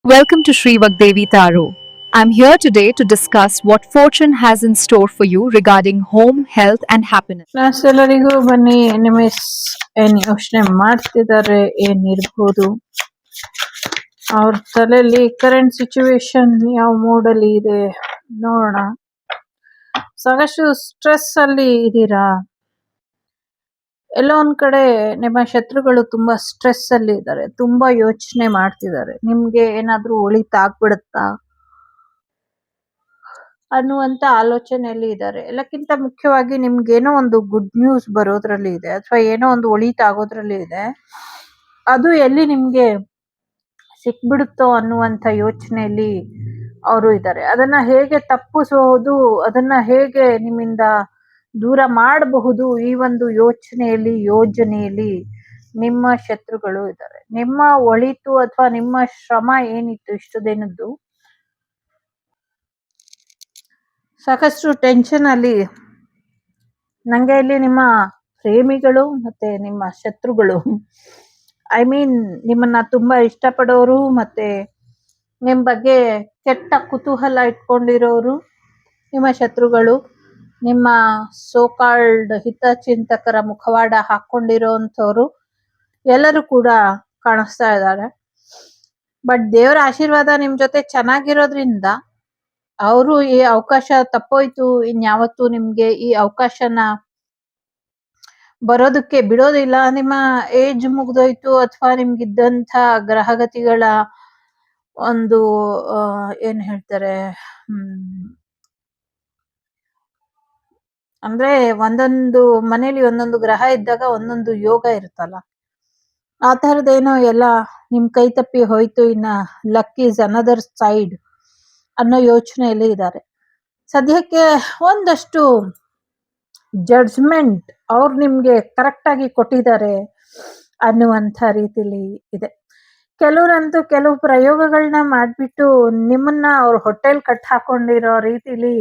Welcome to Sri Vagdevi Taro. I'm here today to discuss what fortune has in store for you regarding home, health, and happiness. Class ಎಲ್ಲರಿಗೂ ಬನ್ನಿ. Enemies ಏನ್ ಯೋಚನೆ ಮಾಡ್ತಿದ್ದಾರೆ, ಏನಿರ್ಬೋದು ಅವ್ರ ತಲೆಯಲ್ಲಿ, ಕರೆಂಟ್ ಸಿಚುವೇಶನ್ ಯಾವ ಮೂಡಲ್ಲಿ ಇದೆ ನೋಡೋಣ. ಸಾಕಷ್ಟು ಸ್ಟ್ರೆಸ್ ಅಲ್ಲಿ ಇದ್ದೀರಾ? ಎಲ್ಲೋ ಒಂದ್ ಕಡೆ ನಿಮ್ಮ ಶತ್ರುಗಳು ತುಂಬಾ ಸ್ಟ್ರೆಸ್ ಅಲ್ಲಿ ಇದ್ದಾರೆ, ತುಂಬಾ ಯೋಚನೆ ಮಾಡ್ತಿದ್ದಾರೆ, ನಿಮ್ಗೆ ಏನಾದ್ರೂ ಒಳಿತಾಗ್ಬಿಡುತ್ತಾ ಅನ್ನುವಂತ ಆಲೋಚನೆಯಲ್ಲಿ ಇದ್ದಾರೆ. ಎಲ್ಲಕ್ಕಿಂತ ಮುಖ್ಯವಾಗಿ ನಿಮ್ಗೆ ಏನೋ ಒಂದು ಗುಡ್ ನ್ಯೂಸ್ ಬರೋದ್ರಲ್ಲಿ ಇದೆ, ಅಥವಾ ಏನೋ ಒಂದು ಒಳಿತಾಗೋದ್ರಲ್ಲಿ ಇದೆ. ಅದು ಎಲ್ಲಿ ನಿಮ್ಗೆ ಸಿಕ್ಬಿಡುತ್ತೋ ಅನ್ನುವಂತ ಯೋಚನೆಯಲ್ಲಿ ಅವರು ಇದ್ದಾರೆ. ಅದನ್ನ ಹೇಗೆ ತಪ್ಪಿಸಬಹುದು, ಅದನ್ನ ಹೇಗೆ ನಿಮ್ಮಿಂದ ದೂರ ಮಾಡಬಹುದು, ಈ ಒಂದು ಯೋಜನೆಯಲ್ಲಿ ನಿಮ್ಮ ಶತ್ರುಗಳು ಇದ್ದಾರೆ. ನಿಮ್ಮ ಒಳಿತು ಅಥವಾ ನಿಮ್ಮ ಶ್ರಮ ಏನಿತ್ತು ಇಷ್ಟು ದಿನದ್ದು, ಸಾಕಷ್ಟು ಟೆನ್ಷನ್ ಅಲ್ಲಿ ನಂಗೆ ಇಲ್ಲಿ ನಿಮ್ಮ ಪ್ರೇಮಿಗಳು ಮತ್ತೆ ನಿಮ್ಮ ಶತ್ರುಗಳು, ಐ ಮೀನ್ ನಿಮ್ಮನ್ನ ತುಂಬಾ ಇಷ್ಟಪಡೋರು ಮತ್ತೆ ನಿಮ್ ಬಗ್ಗೆ ಕೆಟ್ಟ ಕುತೂಹಲ ಇಟ್ಕೊಂಡಿರೋರು ನಿಮ್ಮ ಶತ್ರುಗಳು, ನಿಮ್ಮ ಸೋಕಾಲ್ಡ್ ಹಿತಚಿಂತಕರ ಮುಖವಾಡ ಹಾಕೊಂಡಿರೋಂಥವ್ರು ಎಲ್ಲರೂ ಕೂಡ ಕಾಣಿಸ್ತಾ ಇದ್ದಾರೆ. ಬಟ್ ದೇವರ ಆಶೀರ್ವಾದ ನಿಮ್ ಜೊತೆ ಚೆನ್ನಾಗಿರೋದ್ರಿಂದ ಅವರು ಈ ಅವಕಾಶ ತಪ್ಪೋಯ್ತು, ಇನ್ಯಾವತ್ತು ನಿಮ್ಗೆ ಈ ಅವಕಾಶನ ಬರೋದಕ್ಕೆ ಬಿಡೋದಿಲ್ಲ. ನಿಮ್ಮ ಏಜ್ ಮುಗ್ದೋಯ್ತು ಅಥವಾ ನಿಮ್ಗಿದ್ದಂಥ ಗ್ರಹಗತಿಗಳ ಒಂದು ಏನ್ ಹೇಳ್ತಾರೆ, ಅಂದ್ರೆ ಒಂದೊಂದು ಮನೇಲಿ ಒಂದೊಂದು ಗ್ರಹ ಇದ್ದಾಗ ಒಂದೊಂದು ಯೋಗ ಇರುತ್ತಲ್ಲ, ಆ ತರದೇನೋ ಎಲ್ಲ ನಿಮ್ ಕೈ ತಪ್ಪಿ ಹೋಯ್ತು, ಇನ್ನ ಲಕ್ ಈಸ್ ಅನದರ್ ಸೈಡ್ ಅನ್ನೋ ಯೋಚನೆಯಲ್ಲಿ ಇದ್ದಾರೆ. ಸದ್ಯಕ್ಕೆ ಒಂದಷ್ಟು ಜಡ್ಜ್ಮೆಂಟ್ ಅವ್ರು ನಿಮ್ಗೆ ಕರೆಕ್ಟ್ ಆಗಿ ಕೊಟ್ಟಿದ್ದಾರೆ ಅನ್ನುವಂಥ ರೀತಿಲಿ ಇದೆ. ಕೆಲವರಂತೂ ಕೆಲವು ಪ್ರಯೋಗಗಳನ್ನ ಮಾಡ್ಬಿಟ್ಟು ನಿಮ್ಮನ್ನ ಅವ್ರ ಹೊಟ್ಟೆಲ್ ಕಟ್ ಹಾಕೊಂಡಿರೋ ರೀತಿಲಿ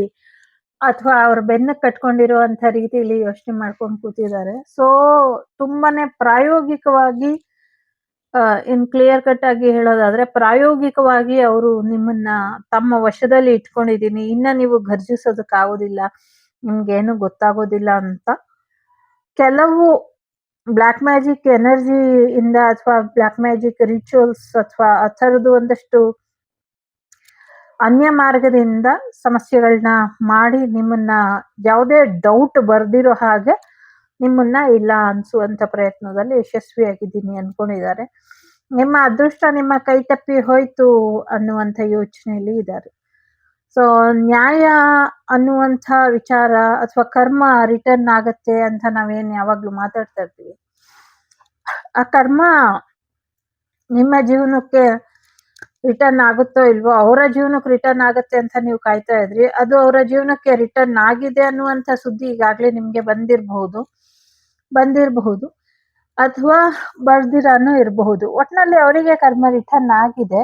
ಅಥವಾ ಅವ್ರ ಬೆನ್ನ ಕಟ್ಕೊಂಡಿರುವಂತ ರೀತಿಲಿ ಯೋಚನೆ ಮಾಡ್ಕೊಂಡು ಕೂತಿದ್ದಾರೆ. ಸೊ ತುಂಬಾನೇ ಪ್ರಾಯೋಗಿಕವಾಗಿ, ಇನ್ ಕ್ಲಿಯರ್ ಕಟ್ ಆಗಿ ಹೇಳೋದಾದ್ರೆ, ಪ್ರಾಯೋಗಿಕವಾಗಿ ಅವರು ನಿಮ್ಮನ್ನ ತಮ್ಮ ವಶದಲ್ಲಿ ಇಟ್ಕೊಂಡಿದೀನಿ, ಇನ್ನ ನೀವು ಘರ್ಜಿಸೋದಕ್ಕಾಗೋದಿಲ್ಲ, ನಿಮ್ಗೇನು ಗೊತ್ತಾಗೋದಿಲ್ಲ ಅಂತ ಕೆಲವು ಬ್ಲ್ಯಾಕ್ ಮ್ಯಾಜಿಕ್ ಎನರ್ಜಿ ಇಂದ ಅಥವಾ ಬ್ಲ್ಯಾಕ್ ಮ್ಯಾಜಿಕ್ ರಿಚುವಲ್ಸ್ ಅಥವಾ ಆ ಥರದ್ದು ಒಂದಷ್ಟು ಅನ್ಯ ಮಾರ್ಗದಿಂದ ಸಮಸ್ಯೆಗಳನ್ನ ಮಾಡಿ ನಿಮ್ಮನ್ನ ಯಾವುದೇ ಡೌಟ್ ಬರ್ದಿರೋ ಹಾಗೆ ನಿಮ್ಮನ್ನ ಇಲ್ಲ ಅನ್ಸುವಂತ ಪ್ರಯತ್ನದಲ್ಲಿ ಯಶಸ್ವಿಯಾಗಿದ್ದೀನಿ ಅನ್ಕೊಂಡಿದ್ದಾರೆ. ನಿಮ್ಮ ಅದೃಷ್ಟ ನಿಮ್ಮ ಕೈ ತಪ್ಪಿ ಹೋಯ್ತು ಅನ್ನುವಂಥ ಯೋಚನೆಯಲ್ಲಿ ಇದ್ದಾರೆ. ಸೊ ನ್ಯಾಯ ಅನ್ನುವಂಥ ವಿಚಾರ ಅಥವಾ ಕರ್ಮ ರಿಟರ್ನ್ ಆಗತ್ತೆ ಅಂತ ನಾವೇನ್ ಯಾವಾಗ್ಲೂ ಮಾತಾಡ್ತಾ ಇರ್ತೀವಿ, ಆ ಕರ್ಮ ನಿಮ್ಮ ಜೀವನಕ್ಕೆ ರಿಟರ್ನ್ ಆಗುತ್ತೋ ಇಲ್ವೋ, ಅವರ ಜೀವನಕ್ಕೆ ರಿಟರ್ನ್ ಆಗತ್ತೆ ಅಂತ ನೀವು ಕಾಯ್ತಾ ಇದ್ರಿ, ಅದು ಅವರ ಜೀವನಕ್ಕೆ ರಿಟರ್ನ್ ಆಗಿದೆ ಅನ್ನುವಂಥ ಸುದ್ದಿ ಈಗಾಗ್ಲೇ ನಿಮ್ಗೆ ಬಂದಿರಬಹುದು ಅಥವಾ ಬರ್ದಿರಾನು ಇರಬಹುದು. ಒಟ್ನಲ್ಲಿ ಅವರಿಗೆ ಕರ್ಮ ರಿಟರ್ನ್ ಆಗಿದೆ.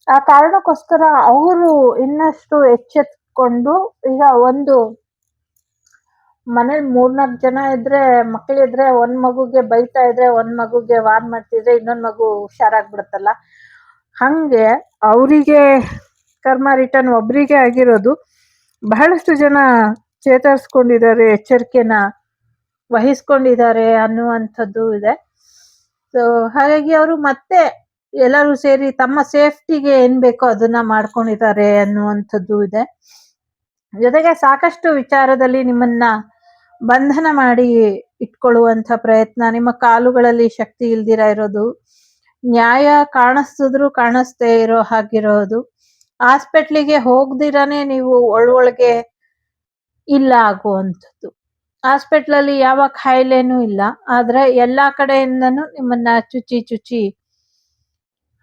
ಆ ಕಾರಣಕ್ಕೋಸ್ಕರ ಅವರು ಇನ್ನಷ್ಟು ಎಚ್ಚೆತ್ಕೊಂಡು, ಈಗ ಒಂದು ಮನೇಲಿ 3-4 ಜನ ಇದ್ರೆ, ಮಕ್ಳಿದ್ರೆ, ಒಂದ್ ಮಗುಗೆ ಬೈತಾ ಇದ್ರೆ, ಒಂದ್ ಮಗುಗೆ ವಾರ್ನ್ ಮಾಡ್ತಿದ್ರೆ ಇನ್ನೊಂದ್ ಮಗು ಹುಷಾರಾಗ್ಬಿಡುತ್ತಲ್ಲ, ಹಂಗೆ ಅವರಿಗೆ ಕರ್ಮ ರಿಟರ್ನ್ ಒಬ್ರಿಗೆ ಆಗಿರೋದು. ಬಹಳಷ್ಟು ಜನ ಚೇತರಿಸ್ಕೊಂಡಿದ್ದಾರೆ, ಎಚ್ಚರಿಕೆನ ವಹಿಸ್ಕೊಂಡಿದ್ದಾರೆ ಅನ್ನುವಂಥದ್ದು ಇದೆ. ಸೊ ಹಾಗಾಗಿ ಅವರು ಮತ್ತೆ ಎಲ್ಲರೂ ಸೇರಿ ತಮ್ಮ ಸೇಫ್ಟಿಗೆ ಏನ್ ಬೇಕೋ ಅದನ್ನ ಮಾಡ್ಕೊಂಡಿದ್ದಾರೆ ಅನ್ನುವಂಥದ್ದು ಇದೆ. ಜೊತೆಗೆ ಸಾಕಷ್ಟು ವಿಚಾರದಲ್ಲಿ ನಿಮ್ಮನ್ನ ಬಂಧನ ಮಾಡಿ ಇಟ್ಕೊಳ್ಳುವಂಥ ಪ್ರಯತ್ನ, ನಿಮ್ಮ ಕಾಲುಗಳಲ್ಲಿ ಶಕ್ತಿ ಇಲ್ದಿರ ಇರೋದು, ನ್ಯಾಯ ಕಾಣಿಸ್ತಿದ್ರು ಕಾಣಿಸ್ದೇ ಇರೋ ಹಾಗಿರೋದು, ಹಾಸ್ಪಿಟ್ಲಿಗೆ ಹೋಗ್ದಿರಾನೆ ನೀವು ಒಳಗೆ ಇಲ್ಲ ಆಗುವಂಥದ್ದು. ಹಾಸ್ಪಿಟ್ಲಲ್ಲಿ ಯಾವ ಕಾಯಿಲೆನೂ ಇಲ್ಲ, ಆದ್ರೆ ಎಲ್ಲಾ ಕಡೆಯಿಂದನೂ ನಿಮ್ಮನ್ನ ಚುಚ್ಚಿ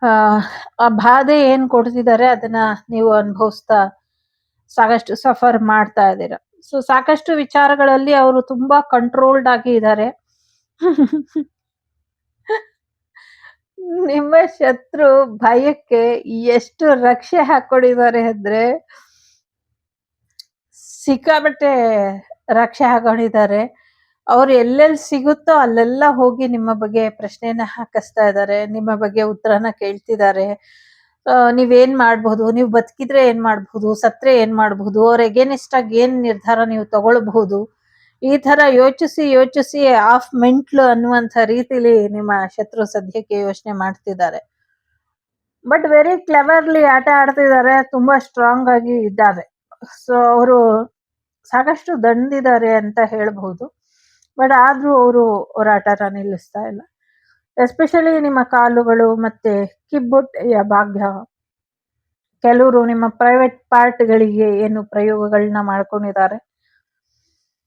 ಆ ಬಾಧೆ ಏನ್ ಕೊಡ್ತಿದ್ದಾರೆ ಅದನ್ನ ನೀವು ಅನುಭವಿಸ್ತಾ ಸಾಕಷ್ಟು ಸಫರ್ ಮಾಡ್ತಾ ಇದ್ದೀರಾ. ಸೊ ಸಾಕಷ್ಟು ವಿಚಾರಗಳಲ್ಲಿ ಅವರು ತುಂಬಾ ಕಂಟ್ರೋಲ್ಡ್ ಆಗಿ ಇದ್ದಾರೆ. ನಿಮ್ಮ ಶತ್ರು ಭಯಕ್ಕೆ ಎಷ್ಟು ರಕ್ಷೆ ಹಾಕೊಂಡಿದ್ದಾರೆ ಅಂದ್ರೆ ಸಿಕ್ಕಾಬಟ್ಟೆ ರಕ್ಷೆ ಹಾಕೊಂಡಿದ್ದಾರೆ. ಅವ್ರು ಎಲ್ಲೆಲ್ಲಿ ಸಿಗುತ್ತೋ ಅಲ್ಲೆಲ್ಲ ಹೋಗಿ ನಿಮ್ಮ ಬಗ್ಗೆ ಪ್ರಶ್ನೆನ ಹಾಕಿಸ್ತಾ ಇದ್ದಾರೆ, ನಿಮ್ಮ ಬಗ್ಗೆ ಉತ್ತರನ ಕೇಳ್ತಿದ್ದಾರೆ. ನೀವೇನ್ ಮಾಡ್ಬಹುದು, ನೀವು ಬದುಕಿದ್ರೆ ಏನ್ ಮಾಡ್ಬಹುದು, ಸತ್ರೆ ಏನ್ ಮಾಡ್ಬಹುದು, ಅವ್ರ ಎಗೇನಿಸ್ಟ್ ಆಗಿ ಏನ್ ನಿರ್ಧಾರ ನೀವು ತಗೊಳ್ಬಹುದು, ಈ ತರ ಯೋಚಿಸಿ ಯೋಚಿಸಿ ಆಫ್ ಮೆಂಟ್ಲು ಅನ್ನುವಂಥ ರೀತಿಲಿ ನಿಮ್ಮ ಶತ್ರು ಸದ್ಯಕ್ಕೆ ಯೋಚನೆ ಮಾಡ್ತಿದ್ದಾರೆ. ಬಟ್ ವೆರಿ ಕ್ಲೆವರ್ಲಿ ಆಟ ಆಡ್ತಿದ್ದಾರೆ, ತುಂಬಾ ಸ್ಟ್ರಾಂಗ್ ಆಗಿ ಇದ್ದಾರೆ. ಸೊ ಅವರು ಸಾಕಷ್ಟು ದಂಡಿದ್ದಾರೆ ಅಂತ ಹೇಳ್ಬಹುದು. ಬಟ್ ಆದ್ರೂ ಅವರು ಹೋರಾಟನ ನಿಲ್ಲಿಸ್ತಾ ಇಲ್ಲ. ಎಸ್ಪೆಷಲಿ ನಿಮ್ಮ ಕಾಲುಗಳು ಮತ್ತೆ ಕಿಬ್ಬೊಟ್ಟೆಯ ಭಾಗ್ಯ, ಕೆಲವರು ನಿಮ್ಮ ಪ್ರೈವೇಟ್ ಪಾರ್ಟ್ಗಳಿಗೆ ಏನು ಪ್ರಯೋಗಗಳನ್ನ ಮಾಡ್ಕೊಂಡಿದ್ದಾರೆ,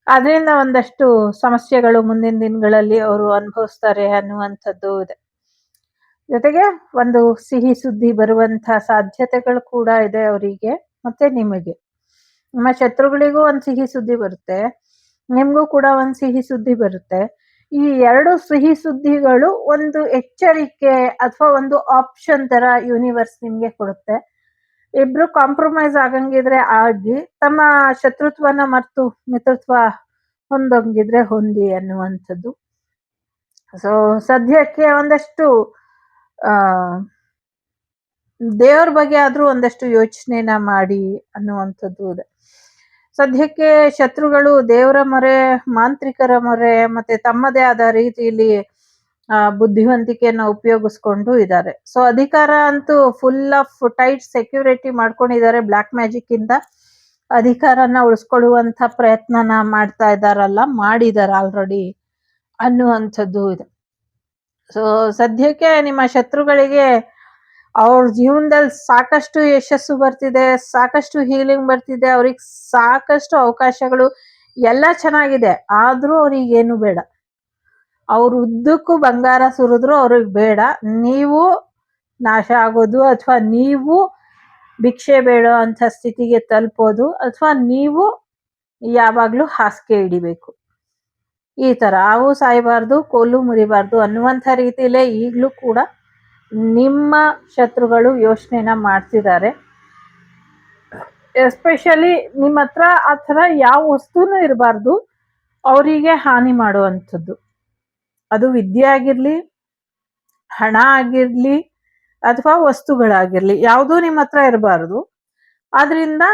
ಅದರಿಂದ ಒಂದಷ್ಟು ಸಮಸ್ಯೆಗಳು ಮುಂದಿನ ದಿನಗಳಲ್ಲಿ ಅವರು ಅನುಭವಿಸ್ತಾರೆ ಅನ್ನುವಂಥದ್ದು ಇದೆ. ಜೊತೆಗೆ ಒಂದು ಸಿಹಿ ಸುದ್ದಿ ಬರುವಂತ ಸಾಧ್ಯತೆಗಳು ಕೂಡ ಇದೆ ಅವರಿಗೆ ಮತ್ತೆ ನಿಮಗೆ. ನಿಮ್ಮ ಶತ್ರುಗಳಿಗೂ ಒಂದು ಸಿಹಿ ಸುದ್ದಿ ಬರುತ್ತೆ, ನಿಮ್ಗೂ ಕೂಡ ಒಂದು ಸಿಹಿ ಸುದ್ದಿ ಬರುತ್ತೆ. ಈ ಎರಡು ಸಿಹಿ ಸುದ್ದಿಗಳು ಒಂದು ಎಚ್ಚರಿಕೆ ಅಥವಾ ಒಂದು ಆಪ್ಷನ್ ತರ ಯೂನಿವರ್ಸ್ ನಿಮ್ಗೆ ಕೊಡುತ್ತೆ. ಇಬ್ರು ಕಾಂಪ್ರಮೈಸ್ ಆಗಂಗಿದ್ರೆ ಆಗಿ, ತಮ್ಮ ಶತ್ರುತ್ವನ ಮರ್ತು ಮಿತ್ರತ್ವ ಹೊಂದೋಂಗಿದ್ರೆ ಹೊಂದಿ ಅನ್ನುವಂಥದ್ದು. ಸೊ ಸದ್ಯಕ್ಕೆ ಒಂದಷ್ಟು ಆ ದೇವ್ರ ಬಗ್ಗೆ ಆದ್ರೂ ಒಂದಷ್ಟು ಯೋಚನೆನ ಮಾಡಿ ಅನ್ನುವಂಥದ್ದು ಇದೆ. ಸದ್ಯಕ್ಕೆ ಶತ್ರುಗಳು ದೇವರ ಮೊರೆ, ಮಾಂತ್ರಿಕರ ಮೊರೆ ಮತ್ತೆ ತಮ್ಮದೇ ಆದ ರೀತಿಯಲ್ಲಿ ಬುದ್ಧಿವಂತಿಕೆಯನ್ನ ಉಪಯೋಗಿಸ್ಕೊಂಡು ಇದ್ದಾರೆ. ಸೊ ಅಧಿಕಾರ ಅಂತೂ ಫುಲ್ ಆಫ್ ಟೈಟ್ ಸೆಕ್ಯೂರಿಟಿ ಮಾಡ್ಕೊಂಡಿದ್ದಾರೆ. ಬ್ಲ್ಯಾಕ್ ಮ್ಯಾಜಿಕ್ ಇಂದ ಅಧಿಕಾರನ ಉಳಿಸ್ಕೊಳ್ಳುವಂತ ಪ್ರಯತ್ನನ ಮಾಡ್ತಾ ಇದ್ದಾರಲ್ಲ, ಮಾಡಿದಾರ ಆಲ್ರೆಡಿ ಅನ್ನುವಂಥದ್ದು ಇದೆ. ಸೊ ಸದ್ಯಕ್ಕೆ ನಿಮ್ಮ ಶತ್ರುಗಳಿಗೆ ಅವ್ರ ಜೀವನದಲ್ಲಿ ಸಾಕಷ್ಟು ಯಶಸ್ಸು ಬರ್ತಿದೆ, ಸಾಕಷ್ಟು ಹೀಲಿಂಗ್ ಬರ್ತಿದೆ, ಅವ್ರಿಗೆ ಸಾಕಷ್ಟು ಅವಕಾಶಗಳು ಎಲ್ಲ ಚೆನ್ನಾಗಿದೆ. ಆದ್ರೂ ಅವ್ರಿಗೆ ಏನು ಬೇಡ, ಅವ್ರ ಉದ್ದಕ್ಕೂ ಬಂಗಾರ ಸುರಿದ್ರು ಅವ್ರಿಗೆ ಬೇಡ. ನೀವು ನಾಶ ಆಗೋದು ಅಥವಾ ನೀವು ಭಿಕ್ಷೆ ಬೇಡೋ ಅಂತ ಸ್ಥಿತಿಗೆ ತಲುಪೋದು ಅಥವಾ ನೀವು ಯಾವಾಗ್ಲೂ ಹಾಸಿಗೆ ಹಿಡಿಬೇಕು. ಈ ತರ ಹಾವು ಸಾಯಬಾರ್ದು, ಕೋಲು ಮುರಿಬಾರ್ದು ಅನ್ನುವಂಥ ರೀತಿಯಲ್ಲೇ ಈಗಲೂ ಕೂಡ ನಿಮ್ಮ ಶತ್ರುಗಳು ಯೋಚನೆನ ಮಾಡ್ತಿದ್ದಾರೆ. ಎಸ್ಪೆಷಲಿ ನಿಮ್ಮ ಹತ್ರ ಆ ಥರ ಯಾವ ವಸ್ತುನೂ ಇರಬಾರ್ದು ಅವರಿಗೆ ಹಾನಿ ಮಾಡುವಂಥದ್ದು. ಅದು ವಿದ್ಯೆ ಆಗಿರ್ಲಿ, ಹಣ ಆಗಿರ್ಲಿ ಅಥವಾ ವಸ್ತುಗಳಾಗಿರ್ಲಿ, ಯಾವುದೂ ನಿಮ್ಮ ಹತ್ರ ಇರಬಾರ್ದು. ಆದ್ರಿಂದ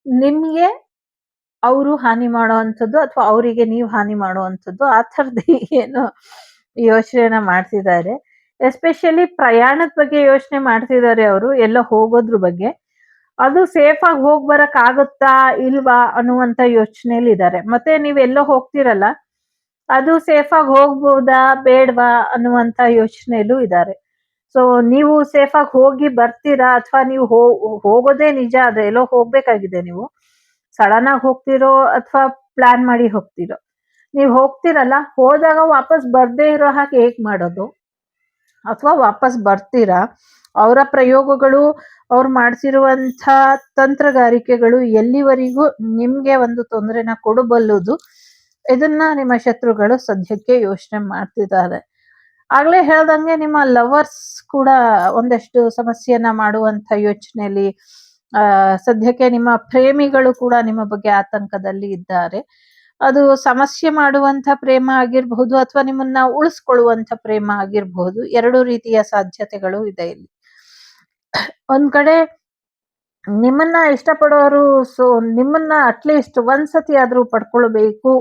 ನಿಮ್ಗೆ ಅವರು ಹಾನಿ ಮಾಡುವಂಥದ್ದು ಅಥವಾ ಅವರಿಗೆ ನೀವು ಹಾನಿ ಮಾಡುವಂಥದ್ದು, ಆ ಥರದ ಏನು ಯೋಚನೆನ ಮಾಡ್ತಿದ್ದಾರೆ. ಎಸ್ಪೆಷಲಿ ಪ್ರಯಾಣದ ಬಗ್ಗೆ ಯೋಚನೆ ಮಾಡ್ತಿದ್ದಾರೆ ಅವರು, ಎಲ್ಲೋ ಹೋಗೋದ್ರ ಬಗ್ಗೆ. ಅದು ಸೇಫ್ ಆಗಿ ಹೋಗ್ ಬರಕ್ ಆಗುತ್ತಾ ಇಲ್ವಾ ಅನ್ನುವಂತ ಯೋಚನೆಯಲ್ಲಿ ಇದ್ದಾರೆ. ಮತ್ತೆ ನೀವೆಲ್ಲೋ ಹೋಗ್ತಿರಲ್ಲ, ಅದು ಸೇಫ್ ಆಗಿ ಹೋಗ್ಬೋದಾ ಬೇಡವಾ ಅನ್ನುವಂತ ಯೋಚನೆಯಲ್ಲೂ ಇದ್ದಾರೆ. ಸೊ ನೀವು ಸೇಫ್ ಆಗಿ ಹೋಗಿ ಬರ್ತೀರಾ ಅಥವಾ ನೀವು ಹೋಗೋದೇ ನಿಜ ಆದ್ರೆ, ಎಲ್ಲೋ ಹೋಗ್ಬೇಕಾಗಿದೆ, ನೀವು ಸಡನ್ ಆಗಿ ಹೋಗ್ತಿರೋ ಅಥವಾ ಪ್ಲಾನ್ ಮಾಡಿ ಹೋಗ್ತಿರೋ. ನೀವು ಹೋಗ್ತಿರಲ್ಲ, ಹೋದಾಗ ವಾಪಸ್ ಬರ್ದೇ ಇರೋ ಹಾಗೆ ಹೇಗ್ ಮಾಡೋದು? ಅಥವಾ ವಾಪಸ್ ಬರ್ತೀರಾ, ಅವರ ಪ್ರಯೋಗಗಳು, ಅವ್ರು ಮಾಡ್ಸಿರುವಂಥ ತಂತ್ರಗಾರಿಕೆಗಳು ಎಲ್ಲಿವರೆಗೂ ನಿಮ್ಗೆ ಒಂದು ತೊಂದರೆನ ಕೊಡಬಲ್ಲುದು, ಇದನ್ನ ನಿಮ್ಮ ಶತ್ರುಗಳು ಸದ್ಯಕ್ಕೆ ಯೋಚನೆ ಮಾಡ್ತಿದ್ದಾರೆ. ಆಗ್ಲೇ ಹೇಳ್ದಂಗೆ ನಿಮ್ಮ ಲವರ್ಸ್ ಕೂಡ ಒಂದಷ್ಟು ಸಮಸ್ಯೆಯನ್ನ ಮಾಡುವಂತ ಯೋಚನೆಯಲ್ಲಿ, ಸದ್ಯಕ್ಕೆ ನಿಮ್ಮ ಪ್ರೇಮಿಗಳು ಕೂಡ ನಿಮ್ಮ ಬಗ್ಗೆ ಆತಂಕದಲ್ಲಿ ಇದ್ದಾರೆ. ಅದು ಸಮಸ್ಯೆ ಮಾಡುವಂತ ಪ್ರೇಮ ಆಗಿರಬಹುದು ಅಥವಾ ನಿಮ್ಮನ್ನ ಉಳಿಸ್ಕೊಳ್ಳುವಂತ ಪ್ರೇಮ ಆಗಿರಬಹುದು. ಎರಡು ರೀತಿಯ ಸಾಧ್ಯತೆಗಳು ಇದೆ ಇಲ್ಲಿ. ಒಂದ್ ಕಡೆ ನಿಮ್ಮನ್ನ ಇಷ್ಟಪಡೋರು, ಸೊ ನಿಮ್ಮನ್ನ ಅಟ್ಲೀಸ್ಟ್ ಒಂದ್ಸತಿ ಆದ್ರೂ ಪಡ್ಕೊಳ್ಬೇಕು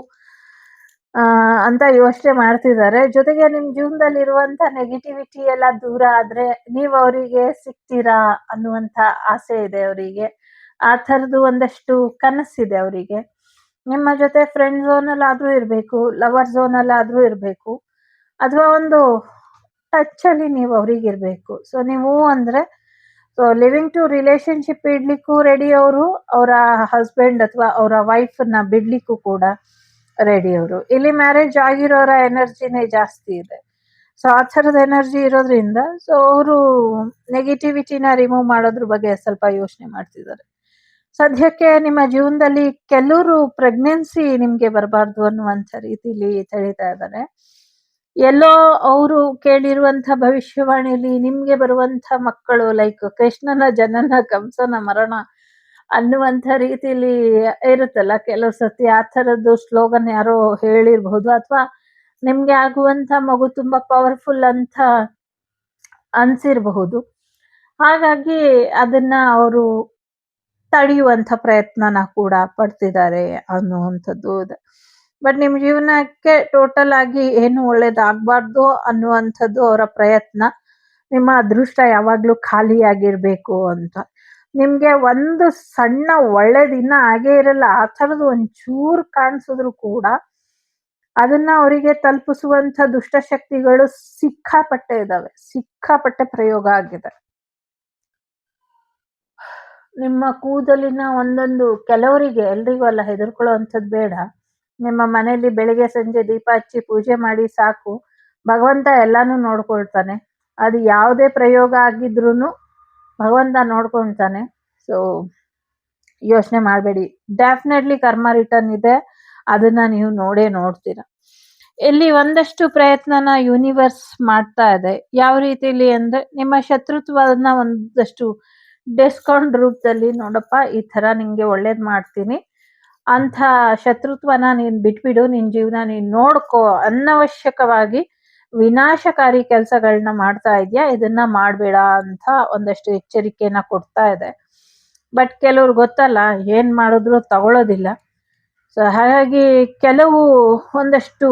ಅಂತ ಯೋಚನೆ ಮಾಡ್ತಿದ್ದಾರೆ. ಜೊತೆಗೆ ನಿಮ್ ಜೀವನದಲ್ಲಿ ಇರುವಂತ ನೆಗೆಟಿವಿಟಿ ಎಲ್ಲ ದೂರ ಆದ್ರೆ ನೀವು ಅವರಿಗೆ ಸಿಗ್ತೀರಾ ಅನ್ನುವಂತ ಆಸೆ ಇದೆ ಅವರಿಗೆ. ಆ ಥರದ್ದು ಒಂದಷ್ಟು ಕನಸಿದೆ ಅವರಿಗೆ. ನಿಮ್ಮ ಜೊತೆ ಫ್ರೆಂಡ್ ಝೋನ್ ಅಲ್ಲಿ ಆದ್ರೂ ಇರ್ಬೇಕು, ಲವರ್ ಝೋನ್ ಅಲ್ಲಿ ಆದ್ರೂ ಇರ್ಬೇಕು, ಅಥವಾ ಒಂದು ಟಚ್ ಅಲ್ಲಿ ನೀವು ಅವ್ರಿಗೆ ಇರ್ಬೇಕು. ಸೊ ನೀವು ಅಂದ್ರೆ ಸೊ ಲಿವಿಂಗ್ ಟು ರಿಲೇಶನ್ಶಿಪ್ ಇಡ್ಲಿಕ್ಕೂ ರೆಡಿ ಅವರು, ಅವರ ಹಸ್ಬೆಂಡ್ ಅಥವಾ ಅವರ ವೈಫ್ ನ ಬಿಡ್ಲಿಕ್ಕೂ ಕೂಡ ರೆಡಿ ಅವರು. ಇಲ್ಲಿ ಮ್ಯಾರೇಜ್ ಆಗಿರೋರ ಎನರ್ಜಿನೇ ಜಾಸ್ತಿ ಇದೆ. ಸೊ ಆ ಥರದ ಎನರ್ಜಿ ಇರೋದ್ರಿಂದ ಸೊ ಅವರು ನೆಗೆಟಿವಿಟಿನ ರಿಮೂವ್ ಮಾಡೋದ್ರ ಬಗ್ಗೆ ಸ್ವಲ್ಪ ಯೋಚನೆ ಮಾಡ್ತಿದ್ದಾರೆ. ಸದ್ಯಕ್ಕೆ ನಿಮ್ಮ ಜೀವನದಲ್ಲಿ ಕೆಲವರು ಪ್ರೆಗ್ನೆನ್ಸಿ ನಿಮ್ಗೆ ಬರಬಾರ್ದು ಅನ್ನುವಂಥ ರೀತಿಲಿ ತಳೀತಾ ಇದ್ದಾರೆ. ಎಲ್ಲೋ ಅವರು ಕೇಳಿರುವಂತ ಭವಿಷ್ಯವಾಣಿಯಲ್ಲಿ ನಿಮ್ಗೆ ಬರುವಂತ ಮಕ್ಕಳು ಲೈಕ್ ಕೃಷ್ಣನ ಜನನ ಕಂಸನ ಮರಣ ಅನ್ನುವಂಥ ರೀತಿಲಿ ಇರುತ್ತಲ್ಲ ಕೆಲವು ಸತಿ, ಆ ಥರದ್ದು ಸ್ಲೋಗನ್ ಯಾರೋ ಹೇಳಿರ್ಬಹುದು. ಅಥವಾ ನಿಮ್ಗೆ ಆಗುವಂತ ಮಗು ತುಂಬಾ ಪವರ್ಫುಲ್ ಅಂತ ಅನ್ಸಿರ್ಬಹುದು. ಹಾಗಾಗಿ ಅದನ್ನ ಅವರು ತಡೆಯುವಂಥ ಪ್ರಯತ್ನನ ಕೂಡ ಪಡ್ತಿದ್ದಾರೆ ಅನ್ನುವಂಥದ್ದು ಇದೆ. ಬಟ್ ನಿಮ್ಮ ಜೀವನಕ್ಕೆ ಟೋಟಲ್ ಆಗಿ ಏನು ಒಳ್ಳೇದಾಗಬಾರ್ದು ಅನ್ನುವಂಥದ್ದು ಅವರ ಪ್ರಯತ್ನ. ನಿಮ್ಮ ಅದೃಷ್ಟ ಯಾವಾಗಲೂ ಖಾಲಿಯಾಗಿರಬೇಕು ಅಂತ. ನಿಮಗೆ ಒಂದು ಸಣ್ಣ ಒಳ್ಳೆ ದಿನ ಆಗೇ ಇರಲ್ಲ, ಆ ಥರದ್ದು ಒಂಚೂರು ಕಾಣಿಸಿದ್ರು ಕೂಡ ಅದನ್ನ ಅವರಿಗೆ ತಲುಪಿಸುವಂಥ ದುಷ್ಟಶಕ್ತಿಗಳು ಸಿಕ್ಕಾಪಟ್ಟೆ ಇದ್ದಾವೆ, ಸಿಕ್ಕಾಪಟ್ಟೆ ಪ್ರಯೋಗ ಆಗಿದೆ. ನಿಮ್ಮ ಕೂದಲಿನ ಒಂದೊಂದು ಕೆಲವರಿಗೆ, ಎಲ್ರಿಗೂ ಅಲ್ಲ, ಹೆದರ್ಕೊಳ್ಳುವಂಥದ್ದು ಬೇಡ. ನಿಮ್ಮ ಮನೆಯಲ್ಲಿ ಬೆಳಿಗ್ಗೆ ಸಂಜೆ ದೀಪ ಹಚ್ಚಿ ಪೂಜೆ ಮಾಡಿ ಸಾಕು, ಭಗವಂತ ಎಲ್ಲಾನು ನೋಡ್ಕೊಳ್ತಾನೆ. ಅದು ಯಾವುದೇ ಪ್ರಯೋಗ ಆಗಿದ್ರೂ ಭಗವಂತ ನೋಡ್ಕೊಳ್ತಾನೆ. ಸೊ ಯೋಚನೆ ಮಾಡಬೇಡಿ. ಡೆಫಿನೆಟ್ಲಿ ಕರ್ಮ ರಿಟರ್ನ್ ಇದೆ, ಅದನ್ನ ನೀವು ನೋಡೇ ನೋಡ್ತೀರ. ಇಲ್ಲಿ ಒಂದಷ್ಟು ಪ್ರಯತ್ನನ ಯೂನಿವರ್ಸ್ ಮಾಡ್ತಾ ಇದೆ. ಯಾವ ರೀತಿಲಿ ಅಂದ್ರೆ, ನಿಮ್ಮ ಶತ್ರುತ್ವನ ಒಂದಷ್ಟು ಡಿಸ್ಕೌಂಟ್ ರೂಪದಲ್ಲಿ, ನೋಡಪ್ಪ ಈ ತರ ನಿಂಗೆ ಒಳ್ಳೇದ್ ಮಾಡ್ತೀನಿ, ಅಂಥ ಶತ್ರುತ್ವನ ನೀನ್ ಬಿಟ್ಬಿಡು, ನಿನ್ ಜೀವನ ನೀನ್ ನೋಡ್ಕೋ, ಅನವಶ್ಯಕವಾಗಿ ವಿನಾಶಕಾರಿ ಕೆಲಸಗಳನ್ನ ಮಾಡ್ತಾ ಇದೆಯಾ, ಇದನ್ನ ಮಾಡಬೇಡ ಅಂತ ಒಂದಷ್ಟು ಎಚ್ಚರಿಕೆನ ಕೊಡ್ತಾ ಇದೆ. ಬಟ್ ಕೆಲವ್ರು ಗೊತ್ತಲ್ಲ, ಏನ್ ಮಾಡಿದ್ರು ತಗೊಳ್ಳೋದಿಲ್ಲ. ಸೊ ಹಾಗಾಗಿ ಕೆಲವು ಒಂದಷ್ಟು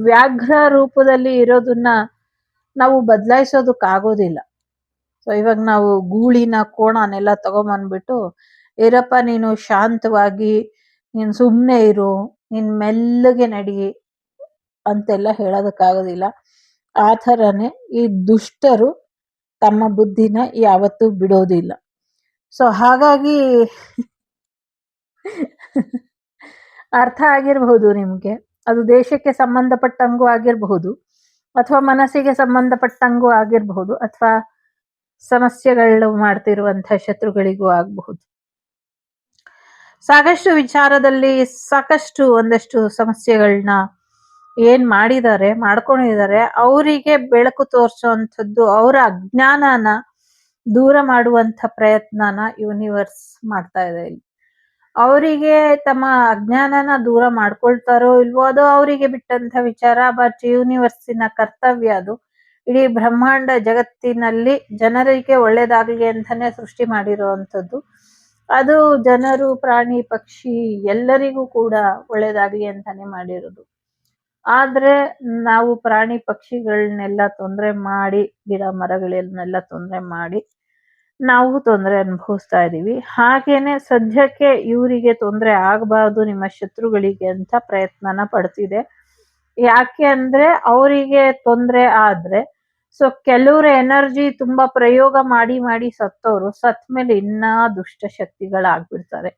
ವ್ಯಾಘ್ರ ರೂಪದಲ್ಲಿ ಇರೋದನ್ನ ನಾವು ಬದಲಾಯಿಸೋದಕ್ಕಾಗೋದಿಲ್ಲ. ಸೊ ಇವಾಗ ನಾವು ಗೂಳಿನ ಕೋಣನೆಲ್ಲ ತಗೊಂಬಂದ್ಬಿಟ್ಟು, ಇರಪ್ಪ ನೀನು ಶಾಂತವಾಗಿ, ನೀನು ಸುಮ್ಮನೆ ಇರು, ನೀನ್ ಮೆಲ್ಲಗೆ ನಡಿ ಅಂತೆಲ್ಲ ಹೇಳೋದಕ್ಕಾಗೋದಿಲ್ಲ. ಆ ಥರನೇ ಈ ದುಷ್ಟರು ತಮ್ಮ ಬುದ್ಧಿನ ಯಾವತ್ತೂ ಬಿಡೋದಿಲ್ಲ. ಸೊ ಹಾಗಾಗಿ ಅರ್ಥ ಆಗಿರಬಹುದು ನಿಮ್ಗೆ. ಅದು ದೇಶಕ್ಕೆ ಸಂಬಂಧಪಟ್ಟಂಗೂ ಆಗಿರಬಹುದು, ಅಥವಾ ಮನಸ್ಸಿಗೆ ಸಂಬಂಧಪಟ್ಟಂಗೂ ಆಗಿರಬಹುದು, ಅಥವಾ ಸಮಸ್ಯೆಗಳು ಮಾಡ್ತಿರುವಂತಹ ಶತ್ರುಗಳಿಗೂ ಆಗಬಹುದು. ಸಾಕಷ್ಟು ವಿಚಾರದಲ್ಲಿ ಸಾಕಷ್ಟು ಒಂದಷ್ಟು ಸಮಸ್ಯೆಗಳನ್ನ ಏನ್ ಮಾಡಿದ್ದಾರೆ, ಮಾಡ್ಕೊಂಡಿದ್ದಾರೆ, ಅವರಿಗೆ ಬೆಳಕು ತೋರಿಸುವಂಥದ್ದು, ಅವರ ಅಜ್ಞಾನನ ದೂರ ಮಾಡುವಂಥ ಪ್ರಯತ್ನನ ಯೂನಿವರ್ಸ್ ಮಾಡ್ತಾ ಇದೆ ಇಲ್ಲಿ. ಅವರಿಗೆ ತಮ್ಮ ಅಜ್ಞಾನನ ದೂರ ಮಾಡ್ಕೊಳ್ತಾರೋ ಇಲ್ವೋ ಅದು ಅವರಿಗೆ ಬಿಟ್ಟಂತ ವಿಚಾರ. ಬಟ್ ಯೂನಿವರ್ಸಿನ ಕರ್ತವ್ಯ ಅದು. ಇಡೀ ಬ್ರಹ್ಮಾಂಡ ಜಗತ್ತಿನಲ್ಲಿ ಜನರಿಗೆ ಒಳ್ಳೇದಾಗ್ಲಿ ಅಂತಾನೆ ಸೃಷ್ಟಿ ಮಾಡಿರುವಂಥದ್ದು. ಅದು ಜನರು, ಪ್ರಾಣಿ, ಪಕ್ಷಿ ಎಲ್ಲರಿಗೂ ಕೂಡ ಒಳ್ಳೇದಾಗ್ಲಿ ಅಂತಾನೆ ಮಾಡಿರೋದು. ಆದ್ರೆ ನಾವು ಪ್ರಾಣಿ ಪಕ್ಷಿಗಳನ್ನೆಲ್ಲ ತೊಂದರೆ ಮಾಡಿ, ಗಿಡ ಮರಗಳನ್ನೆಲ್ಲ ತೊಂದರೆ ಮಾಡಿ ನಾವು ತೊಂದರೆ ಅನುಭವಿಸ್ತಾ ಇದೀವಿ. ಹಾಗೇನೆ ಸದ್ಯಕ್ಕೆ ಇವರಿಗೆ ತೊಂದರೆ ಆಗಬಾರ್ದು, ನಿಮ್ಮ ಶತ್ರುಗಳಿಗೆ ಅಂತ ಪ್ರಯತ್ನನ ಪಡ್ತಿದೆ. ಯಾಕೆ ಅಂದ್ರೆ ಅವರಿಗೆ ತೊಂದರೆ ಆದ್ರೆ, ಸೊ ಕೆಲವ್ರ ಎನರ್ಜಿ ತುಂಬಾ ಪ್ರಯೋಗ ಮಾಡಿ ಮಾಡಿ ಸತ್ತವರು ಸತ್ ಮೇಲೆ ಇನ್ನ ದುಷ್ಟ ಶಕ್ತಿಗಳಾಗ್ಬಿಡ್ತಾರೆ.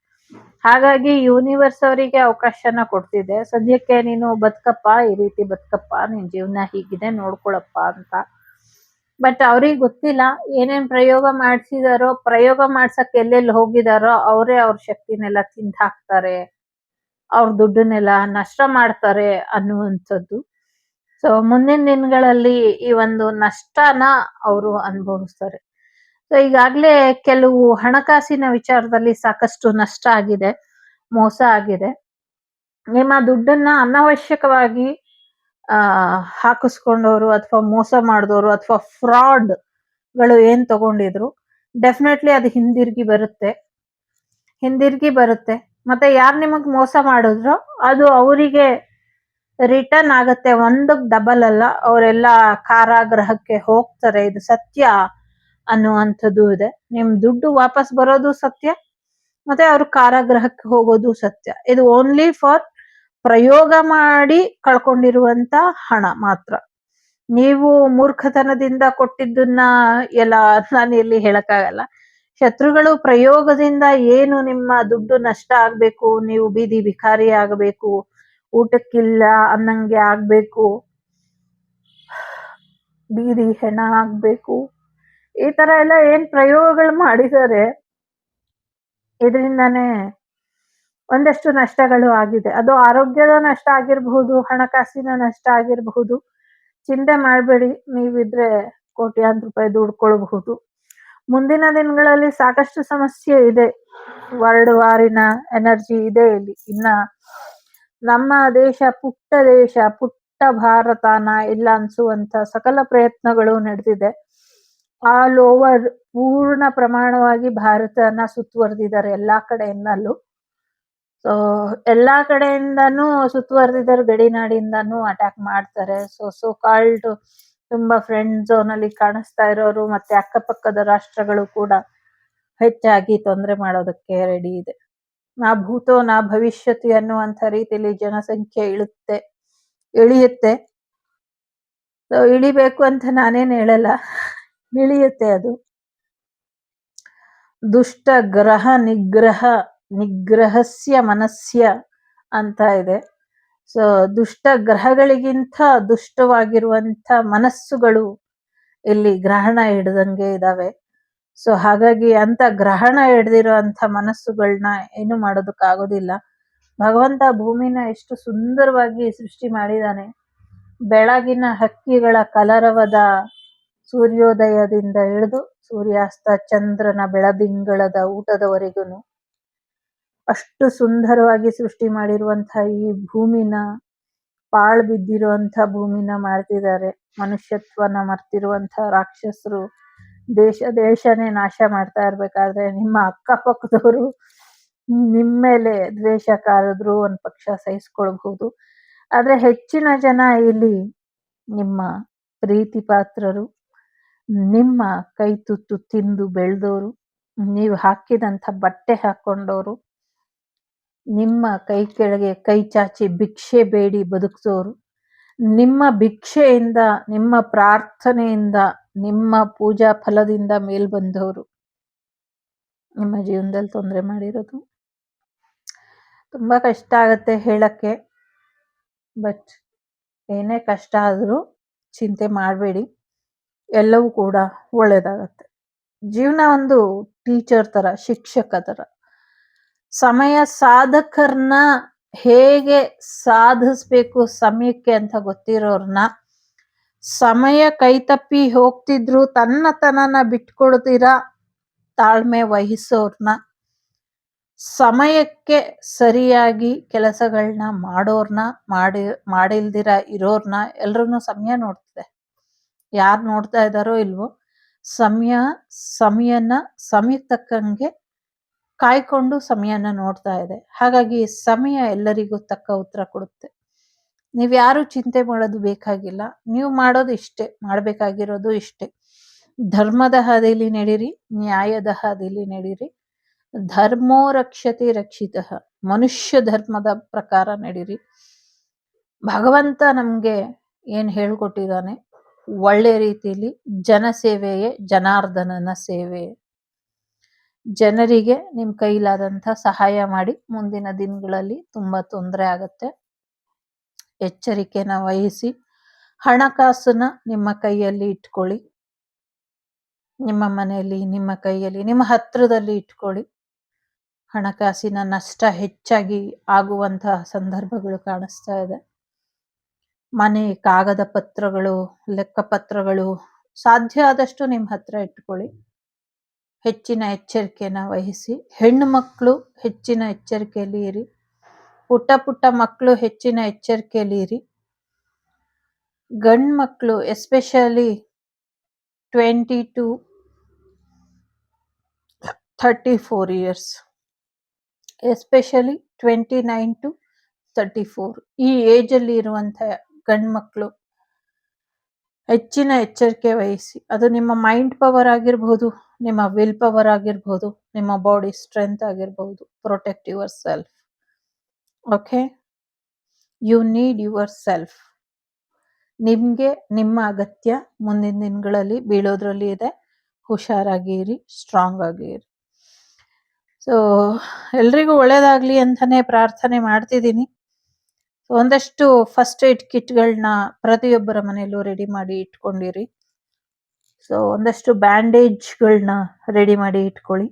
ಹಾಗಾಗಿ ಯೂನಿವರ್ಸ್ ಅವರಿಗೆ ಅವಕಾಶನ ಕೊಡ್ತಿದೆ, ಸದ್ಯಕ್ಕೆ ನೀನು ಬದುಕಪ್ಪ, ಈ ರೀತಿ ಬದುಕಪ್ಪ, ನಿನ್ ಜೀವನ ಹೀಗಿದೆ ನೋಡ್ಕೊಳಪ್ಪ ಅಂತ. ಬಟ್ ಅವ್ರಿಗೆ ಗೊತ್ತಿಲ್ಲ, ಏನೇನ್ ಪ್ರಯೋಗ ಮಾಡ್ಸಿದಾರೋ, ಪ್ರಯೋಗ ಮಾಡ್ಸಕ್ ಎಲ್ಲೆಲ್ಲಿ ಹೋಗಿದಾರೋ ಅವರೇ ಅವ್ರ ಶಕ್ತಿನೆಲ್ಲ ತಿಂದು ಹಾಕ್ತಾರೆ, ಅವ್ರ ದುಡ್ಡನ್ನೆಲ್ಲ ನಷ್ಟ ಮಾಡ್ತಾರೆ ಅನ್ನುವಂಥದ್ದು. ಸೊ ಮುಂದಿನ ದಿನಗಳಲ್ಲಿ ಈ ಒಂದು ನಷ್ಟನ ಅವರು ಅನುಭವಿಸ್ತಾರೆ. ಸೊ ಈಗಾಗ್ಲೇ ಕೆಲವು ಹಣಕಾಸಿನ ವಿಚಾರದಲ್ಲಿ ಸಾಕಷ್ಟು ನಷ್ಟ ಆಗಿದೆ, ಮೋಸ ಆಗಿದೆ. ನಿಮ್ಮ ದುಡ್ಡನ್ನ ಅನವಶ್ಯಕವಾಗಿ ಹಾಕಿಸ್ಕೊಂಡವರು, ಅಥವಾ ಮೋಸ ಮಾಡಿದವರು, ಅಥವಾ ಫ್ರಾಡ್ ಗಳು ಏನ್ ತಗೊಂಡಿದ್ರು, ಡೆಫಿನೆಟ್ಲಿ ಅದು ಹಿಂದಿರುಗಿ ಬರುತ್ತೆ. ಮತ್ತೆ ಯಾರು ನಿಮಗ್ ಮೋಸ ಮಾಡಿದ್ರು ಅದು ಅವರಿಗೆ ರಿಟರ್ನ್ ಆಗತ್ತೆ, ಒಂದಕ್ ಡಬಲ್ ಅಲ್ಲ. ಅವರೆಲ್ಲ ಕಾರಾಗೃಹಕ್ಕೆ ಹೋಗ್ತಾರೆ, ಇದು ಸತ್ಯ ಅನ್ನುವಂಥದ್ದು ಇದೆ. ನಿಮ್ ದುಡ್ಡು ವಾಪಸ್ ಬರೋದು ಸತ್ಯ, ಮತ್ತೆ ಅವ್ರು ಕಾರಾಗೃಹಕ್ಕೆ ಹೋಗೋದು ಸತ್ಯ. ಇದು ಓನ್ಲಿ ಫಾರ್ ಪ್ರಯೋಗ ಮಾಡಿ ಕಳ್ಕೊಂಡಿರುವಂತ ಹಣ ಮಾತ್ರ. ನೀವು ಮೂರ್ಖತನದಿಂದ ಕೊಟ್ಟಿದ್ದನ್ನ ಎಲ್ಲ ನಾನು ಇಲ್ಲಿ ಹೇಳಕ್ಕಾಗಲ್ಲ. ಶತ್ರುಗಳು ಪ್ರಯೋಗದಿಂದ ಏನು ನಿಮ್ಮ ದುಡ್ಡು ನಷ್ಟ ಆಗ್ಬೇಕು, ನೀವು ಬೀದಿ ಭಿಕಾರಿ ಆಗಬೇಕು, ಊಟಕ್ಕಿಲ್ಲ ಅನ್ನಂಗೆ ಆಗ್ಬೇಕು, ಬೀದಿ ಹೆಣ ಆಗ್ಬೇಕು, ಈ ತರ ಎಲ್ಲ ಏನ್ ಪ್ರಯೋಗಗಳು ಮಾಡಿದ್ದಾರೆ, ಇದರಿಂದಾನೇ ಒಂದಷ್ಟು ನಷ್ಟಗಳು ಆಗಿದೆ. ಅದು ಆರೋಗ್ಯದ ನಷ್ಟ ಆಗಿರಬಹುದು, ಹಣಕಾಸಿನ ನಷ್ಟ ಆಗಿರಬಹುದು. ಚಿಂತೆ ಮಾಡಬೇಡಿ, ನೀವಿದ್ರೆ ಕೋಟ್ಯಾಂತರ ರೂಪಾಯಿ ದುಡ್ಕೊಳ್ಬಹುದು. ಮುಂದಿನ ದಿನಗಳಲ್ಲಿ ಸಾಕಷ್ಟು ಸಮಸ್ಯೆ ಇದೆ, ವರ್ಲ್ಡ್ ವಾರಿನ ಎನರ್ಜಿ ಇದೆ ಇಲ್ಲಿ. ಇನ್ನ ನಮ್ಮ ದೇಶ ಪುಟ್ಟ ಭಾರತನ ಇಲ್ಲ ಅನ್ಸುವಂತ ಸಕಲ ಪ್ರಯತ್ನಗಳು ನಡೆದಿದೆ. ಆಲ್ ಓವರ್ ಪೂರ್ಣ ಪ್ರಮಾಣವಾಗಿ ಭಾರತನ ಸುತ್ತುವರೆದಿದ್ದಾರೆ ಎಲ್ಲಾ ಕಡೆಯಿಂದಲೂ. ಸೊ ಎಲ್ಲಾ ಕಡೆಯಿಂದನೂ ಸುತ್ತುವರೆದಿದ್ದಾರೆ, ಗಡಿನಾಡಿಂದನೂ ಅಟ್ಯಾಕ್ ಮಾಡ್ತಾರೆ. ಸೊ ಕಾಲ್ಡ್ ತುಂಬಾ ಫ್ರೆಂಡ್ ಝೋನ್ ಅಲ್ಲಿ ಕಾಣಿಸ್ತಾ ಇರೋರು ಮತ್ತೆ ಅಕ್ಕಪಕ್ಕದ ರಾಷ್ಟ್ರಗಳು ಕೂಡ ಹೆಚ್ಚಾಗಿ ತೊಂದರೆ ಮಾಡೋದಕ್ಕೆ ರೆಡಿ ಇದೆ. ನಾ ಭೂತೋ ನಾ ಭವಿಷ್ಯತಿ ಅನ್ನುವಂಥ ರೀತಿಯಲ್ಲಿ ಜನಸಂಖ್ಯೆ ಇಳಿಯುತ್ತೆ. ಸೊ ಇಳಿಬೇಕು ಅಂತ ನಾನೇನ್ ಹೇಳಲ್ಲ, ಇಳಿಯುತ್ತೆ ಅದು. ದುಷ್ಟ ಗ್ರಹ ನಿಗ್ರಹಸ್ಯ ಮನಸ್ಯ ಅಂತ ಇದೆ. ಸೊ ದುಷ್ಟ ಗ್ರಹಗಳಿಗಿಂತ ದುಷ್ಟವಾಗಿರುವಂತ ಮನಸ್ಸುಗಳು ಇಲ್ಲಿ ಗ್ರಹಣ ಹಿಡ್ದಂಗೆ ಇದಾವೆ. ಸೊ ಹಾಗಾಗಿ ಅಂತ ಗ್ರಹಣ ಹಿಡ್ದಿರುವಂತ ಮನಸ್ಸುಗಳನ್ನ ಏನು ಮಾಡೋದಕ್ಕಾಗೋದಿಲ್ಲ. ಭಗವಂತ ಭೂಮಿನ ಎಷ್ಟು ಸುಂದರವಾಗಿ ಸೃಷ್ಟಿ ಮಾಡಿದಾನೆ. ಬೆಳಗಿನ ಹಕ್ಕಿಗಳ ಕಲರವದ ಸೂರ್ಯೋದಯದಿಂದ ಹಿಡಿದು ಸೂರ್ಯಾಸ್ತ, ಚಂದ್ರನ ಬೆಳದಿಂಗಳದ ಊಟದವರೆಗೂ ಅಷ್ಟು ಸುಂದರವಾಗಿ ಸೃಷ್ಟಿ ಮಾಡಿರುವಂತಹ ಈ ಭೂಮಿನ, ಪಾಳು ಬಿದ್ದಿರುವಂತ ಭೂಮಿನ ಮಾಡ್ತಿದ್ದಾರೆ. ಮನುಷ್ಯತ್ವನ ಮರ್ತಿರುವಂತ ರಾಕ್ಷಸರು ದೇಶನೇ ನಾಶ ಮಾಡ್ತಾ ಇರ್ಬೇಕಾದ್ರೆ ನಿಮ್ಮ ಅಕ್ಕಪಕ್ಕದವರು ನಿಮ್ಮ ಮೇಲೆ ದ್ವೇಷ ಕಾರಿದ್ರು ಒಂದ್ ಪಕ್ಷ ಸಹಿಸ್ಕೊಳ್ಬಹುದು. ಆದ್ರೆ ಹೆಚ್ಚಿನ ಜನ ಇಲ್ಲಿ ನಿಮ್ಮ ಪ್ರೀತಿ ಪಾತ್ರರು, ನಿಮ್ಮ ಕೈ ತುತ್ತು ತಿಂದು ಬೆಳೆದವರು, ನೀವು ಹಾಕಿದಂತ ಬಟ್ಟೆ ಹಾಕೊಂಡವರು, ನಿಮ್ಮ ಕೈ ಕೆಳಗೆ ಕೈ ಚಾಚಿ ಭಿಕ್ಷೆ ಬೇಡಿ ಬದುಕಿದವರು, ನಿಮ್ಮ ಭಿಕ್ಷೆಯಿಂದ, ನಿಮ್ಮ ಪ್ರಾರ್ಥನೆಯಿಂದ, ನಿಮ್ಮ ಪೂಜಾ ಫಲದಿಂದ ಮೇಲ್ ಬಂದವರು ನಿಮ್ಮ ಜೀವನದಲ್ಲಿ ತೊಂದರೆ ಮಾಡಿರೋದು. ತುಂಬಾ ಕಷ್ಟ ಆಗತ್ತೆ ಹೇಳಕ್ಕೆ. ಬಟ್ ಏನೇ ಕಷ್ಟ ಆದ್ರೂ ಚಿಂತೆ ಮಾಡಬೇಡಿ, ಎಲ್ಲವೂ ಕೂಡ ಒಳ್ಳೇದಾಗತ್ತೆ. ಜೀವನ ಒಂದು ಟೀಚರ್ ತರ, ಶಿಕ್ಷಕ ತರ. ಸಮಯ ಸಾಧಕರನ್ನ ಹೇಗೆ ಸಾಧಿಸ್ಬೇಕು ಸಮಯಕ್ಕೆ ಅಂತ ಗೊತ್ತಿರೋರ್ನ, ಸಮಯ ಕೈತಪ್ಪಿ ಹೋಗ್ತಿದ್ರು ತನ್ನತನನ ಬಿಟ್ಕೊಡ್ತೀರಾ ತಾಳ್ಮೆ ವಹಿಸೋರ್ನ, ಸಮಯಕ್ಕೆ ಸರಿಯಾಗಿ ಕೆಲಸಗಳನ್ನ ಮಾಡೋರ್ನ, ಮಾಡಿಲ್ದಿರ ಇರೋರ್ನ ಎಲ್ರನ್ನೂ ಸಮಯ ನೋಡ್ತಿದೆ. ಯಾರು ನೋಡ್ತಾ ಇದ್ದಾರೋ ಇಲ್ವೋ, ಸಮಯಕ್ಕೆ ತಕ್ಕಂಗೆ ಕಾಯ್ಕೊಂಡು ಸಮಯನ ನೋಡ್ತಾ ಇದೆ. ಹಾಗಾಗಿ ಸಮಯ ಎಲ್ಲರಿಗೂ ತಕ್ಕ ಉತ್ತರ ಕೊಡುತ್ತೆ. ನೀವ್ಯಾರು ಚಿಂತೆ ಮಾಡೋದು ಬೇಕಾಗಿಲ್ಲ. ನೀವು ಮಾಡೋದು ಇಷ್ಟೇ, ಮಾಡ್ಬೇಕಾಗಿರೋದು ಇಷ್ಟೇ. ಧರ್ಮದ ಹಾದಿಲಿ ನಡೀರಿ, ನ್ಯಾಯದ ಹಾದಿಲಿ ನಡೀರಿ. ಧರ್ಮೋ ರಕ್ಷತೆ ರಕ್ಷಿತಃ, ಮನುಷ್ಯ ಧರ್ಮದ ಪ್ರಕಾರ ನಡೀರಿ. ಭಗವಂತ ನಮ್ಗೆ ಏನ್ ಹೇಳ್ಕೊಟ್ಟಿದ್ದಾನೆ, ಒಳ್ಳೆ ರೀತಿಯಲ್ಲಿ ಜನಸೇವೆಯೇ ಜನಾರ್ದನನ ಸೇವೆ. ಜನರಿಗೆ ನಿಮ್ ಕೈಲಾದಂತ ಸಹಾಯ ಮಾಡಿ. ಮುಂದಿನ ದಿನಗಳಲ್ಲಿ ತುಂಬಾ ತೊಂದರೆ ಆಗತ್ತೆ, ಎಚ್ಚರಿಕೆನ ವಹಿಸಿ. ಹಣಕಾಸನ್ನ ನಿಮ್ಮ ಕೈಯಲ್ಲಿ ಇಟ್ಕೊಳ್ಳಿ, ನಿಮ್ಮ ಮನೆಯಲ್ಲಿ, ನಿಮ್ಮ ಕೈಯಲ್ಲಿ, ನಿಮ್ಮ ಹತ್ರದಲ್ಲಿ ಇಟ್ಕೊಳ್ಳಿ. ಹಣಕಾಸಿನ ನಷ್ಟ ಹೆಚ್ಚಾಗಿ ಆಗುವಂತಹ ಸಂದರ್ಭಗಳು ಕಾಣಿಸ್ತಾ ಇದೆ. ಮನೆ ಕಾಗದ ಪತ್ರಗಳು, ಲೆಕ್ಕಪತ್ರಗಳು ಸಾಧ್ಯ ಆದಷ್ಟು ನಿಮ್ಮ ಹತ್ರ ಇಟ್ಕೊಳ್ಳಿ. ಹೆಚ್ಚಿನ ಎಚ್ಚರಿಕೆನ ವಹಿಸಿ. ಹೆಣ್ಣು ಮಕ್ಕಳು ಹೆಚ್ಚಿನ ಎಚ್ಚರಿಕೆಯಲ್ಲಿ ಇರಿ. ಪುಟ್ಟ ಮಕ್ಕಳು ಹೆಚ್ಚಿನ ಎಚ್ಚರಿಕೆಯಲ್ಲಿ ಇರಿ. ಗಂಡು ಮಕ್ಕಳು especially 20 to 34 years, especially 29 to 34 ಈ ಏಜ್ ಅಲ್ಲಿ ಇರುವಂತ ಗಂಡು ಮಕ್ಕಳು ಹೆಚ್ಚಿನ ಎಚ್ಚರಿಕೆ ವಹಿಸಿ. ಅದು ನಿಮ್ಮ ಮೈಂಡ್ ಪವರ್ ಆಗಿರ್ಬಹುದು, ನಿಮ್ಮ ವಿಲ್ ಪವರ್ ಆಗಿರ್ಬಹುದು, ನಿಮ್ಮ ಬಾಡಿ ಸ್ಟ್ರೆಂತ್ ಆಗಿರ್ಬಹುದು. Protect yourself. Okay, you need yourself. ನಿಮ್ಗೆ ನಿಮ್ಮ ಅಗತ್ಯ ಮುಂದಿನ ದಿನಗಳಲ್ಲಿ ಬೀಳೋದ್ರಲ್ಲಿ ಇದೆ. ಹುಷಾರಾಗಿ ಇರಿ, ಸ್ಟ್ರಾಂಗ್ ಆಗಿ ಇರಿ. ಸೊ ಎಲ್ರಿಗೂ ಒಳ್ಳೇದಾಗ್ಲಿ ಅಂತಾನೆ ಪ್ರಾರ್ಥನೆ ಮಾಡ್ತಿದ್ದೀನಿ. ಒಂದಷ್ಟು ಫಸ್ಟ್ ಏಡ್ ಕಿಟ್ಗಳನ್ನ ಪ್ರತಿಯೊಬ್ಬರ ಮನೆಯಲ್ಲೂ ರೆಡಿ ಮಾಡಿ ಇಟ್ಕೊಂಡಿರಿ. ಸೊ ಒಂದಷ್ಟು ಬ್ಯಾಂಡೇಜ್ಗಳನ್ನ ರೆಡಿ ಮಾಡಿ ಇಟ್ಕೊಳ್ಳಿ.